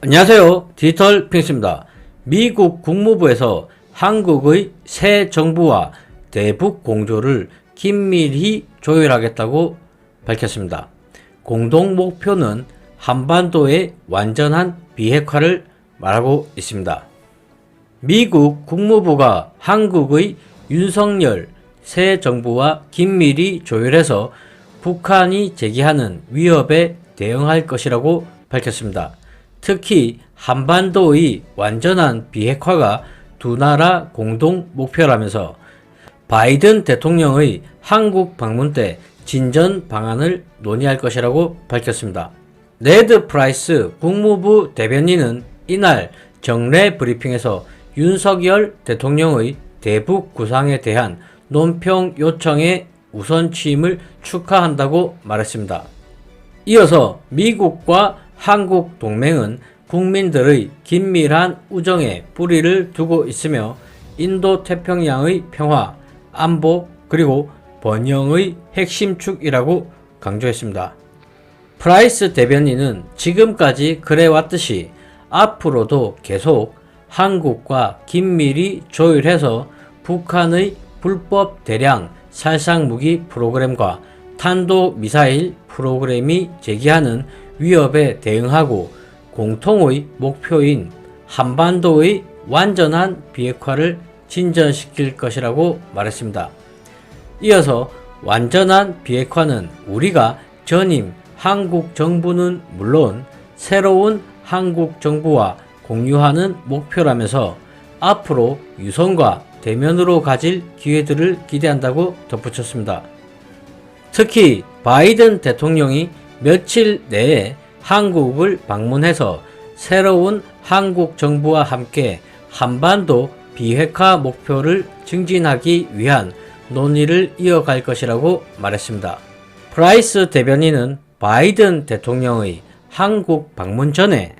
안녕하세요. 디지털 핑스입니다. 미국 국무부에서 한국의 새 정부와 대북 공조를 긴밀히 조율하겠다고 밝혔습니다. 공동 목표는 한반도의 완전한 비핵화를 말하고 있습니다. 미국 국무부가 한국의 윤석열 새 정부와 긴밀히 조율해서 북한이 제기하는 위협에 대응할 것이라고 밝혔습니다. 특히 한반도의 완전한 비핵화가 두 나라 공동 목표라면서 바이든 대통령의 한국 방문 때 진전 방안을 논의할 것이라고 밝혔습니다. 네드 프라이스 국무부 대변인은 이날 정례 브리핑에서 윤석열 대통령의 대북 구상에 대한 논평 요청의 우선 취임을 축하한다고 말했습니다. 이어서 미국과 한국 동맹은 국민들의 긴밀한 우정에 뿌리를 두고 있으며 인도태평양의 평화, 안보 그리고 번영의 핵심 축이라고 강조했습니다. 프라이스 대변인은 지금까지 그래왔듯이 앞으로도 계속 한국과 긴밀히 조율해서 북한의 불법 대량 살상무기 프로그램과 탄도미사일 프로그램이 제기하는 위협에 대응하고 공통의 목표인 한반도의 완전한 비핵화를 진전시킬 것이라고 말했습니다. 이어서 완전한 비핵화는 우리가 전임 한국 정부는 물론 새로운 한국 정부와 공유하는 목표라면서 앞으로 유선과 대면으로 가질 기회들을 기대한다고 덧붙였습니다. 특히 바이든 대통령이 며칠 내에 한국을 방문해서 새로운 한국 정부와 함께 한반도 비핵화 목표를 증진하기 위한 논의를 이어갈 것이라고 말했습니다. 프라이스 대변인은 바이든 대통령의 한국 방문 전에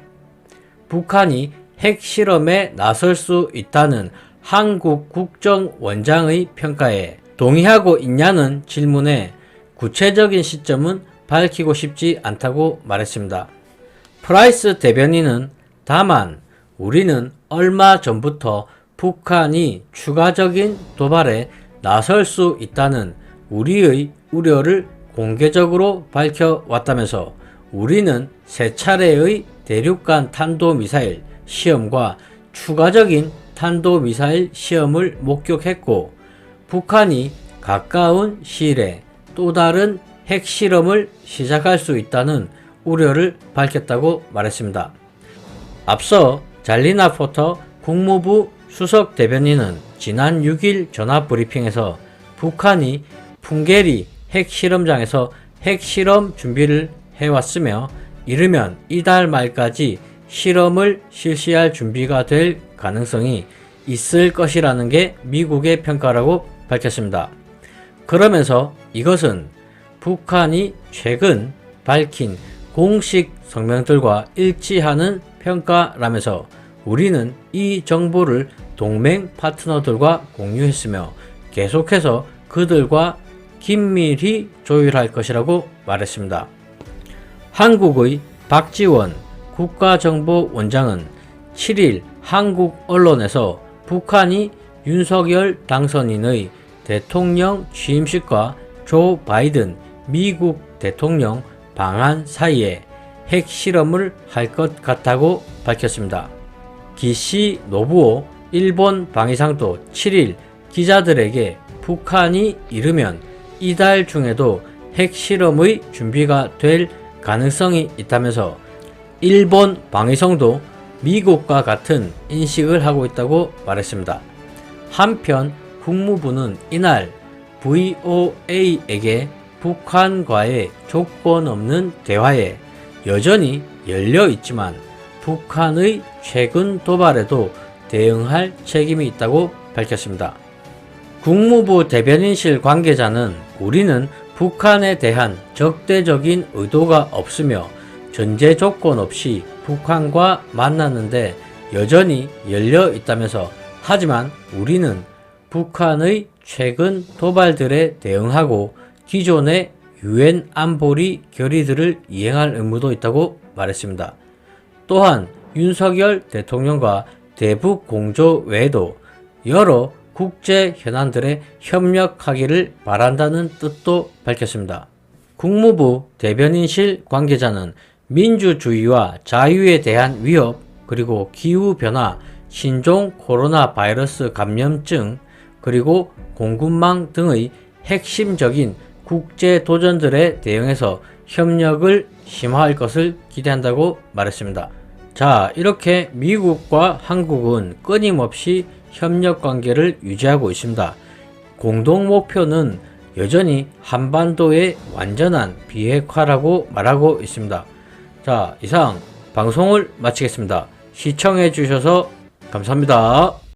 북한이 핵실험에 나설 수 있다는 한국 국정원장의 평가에 동의하고 있냐는 질문에 구체적인 시점은 밝히고 싶지 않다고 말했습니다. 프라이스 대변인은 다만 우리는 얼마 전부터 북한이 추가적인 도발에 나설 수 있다는 우리의 우려를 공개적으로 밝혀왔다면서 우리는 세 차례의 대륙간 탄도미사일 시험과 추가적인 탄도미사일 시험을 목격했고 북한이 가까운 시일에 또 다른 핵실험을 시작할 수 있다는 우려를 밝혔다고 말했습니다. 앞서 잘리나 포터 국무부 수석 대변인은 지난 6일 전화 브리핑에서 북한이 풍계리 핵실험장에서 핵실험 준비를 해왔으며 이르면 이달 말까지 실험을 실시할 준비가 될 가능성이 있을 것이라는 게 미국의 평가라고 밝혔습니다. 그러면서 이것은 북한이 최근 밝힌 공식 성명들과 일치하는 평가라면서 우리는 이 정보를 동맹 파트너들과 공유했으며 계속해서 그들과 긴밀히 조율할 것이라고 말했습니다. 한국의 박지원 국가정보원장은 7일 한국 언론에서 북한이 윤석열 당선인의 대통령 취임식과 조 바이든 미국 대통령 방한 사이에 핵실험을 할 것 같다고 밝혔습니다. 기시 노부오 일본 방위상도 7일 기자들에게 북한이 이르면 이달 중에도 핵실험의 준비가 될 가능성이 있다면서 일본 방위성도 미국과 같은 인식을 하고 있다고 말했습니다. 한편 국무부는 이날 VOA에게 북한과의 조건 없는 대화에 여전히 열려 있지만 북한의 최근 도발에도 대응할 책임이 있다고 밝혔습니다. 국무부 대변인실 관계자는 우리는 북한에 대한 적대적인 의도가 없으며 전제 조건 없이 북한과 만나는데 여전히 열려 있다면서 하지만 우리는 북한의 최근 도발들에 대응하고 기존의 유엔 안보리 결의들을 이행할 의무도 있다고 말했습니다. 또한 윤석열 대통령과 대북 공조 외에도 여러 국제 현안들에 협력하기를 바란다는 뜻도 밝혔습니다. 국무부 대변인실 관계자는 민주주의와 자유에 대한 위협, 그리고 기후변화, 신종 코로나 바이러스 감염증, 그리고 공급망 등의 핵심적인 국제 도전들에 대응해서 협력을 심화할 것을 기대한다고 말했습니다. 자, 이렇게 미국과 한국은 끊임없이 협력 관계를 유지하고 있습니다. 공동 목표는 여전히 한반도의 완전한 비핵화라고 말하고 있습니다. 자, 이상 방송을 마치겠습니다. 시청해 주셔서 감사합니다.